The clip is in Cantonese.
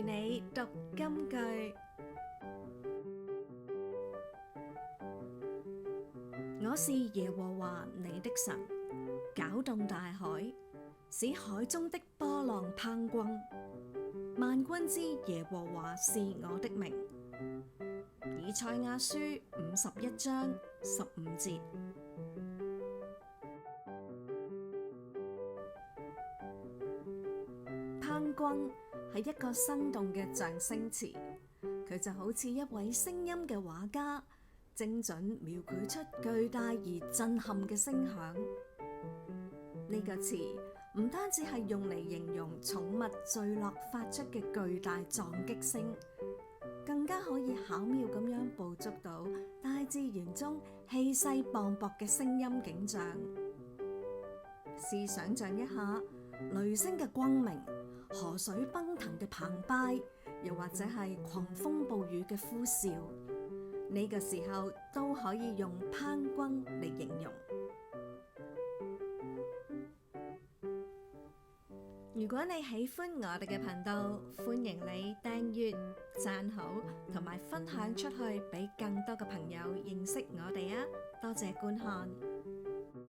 陪你讀金句。我是耶和華你的神，攪動大海，使海中的波浪匉訇。萬軍之耶和華是我的名。以賽亞書51章15節。匉訇係一個生動嘅象聲詞，佢就好似一位聲音嘅畫家，精準描繪出巨大而震撼嘅聲響。呢個詞唔單止係用嚟形容寵物墜落發出嘅巨大撞擊聲，更加可以巧妙咁樣捕捉到大自然中氣勢磅礴嘅聲音景象。試想象一下，雷聲嘅轟鳴、河水奔騰嘅澎湃，又或者係狂風暴雨嘅呼嘯，呢個時候都可以用匉訇嚟形容。如果你喜歡我哋嘅頻道，歡迎你訂閱、讚好同埋分享出去，俾更多嘅朋友認識我哋啊！多謝觀看。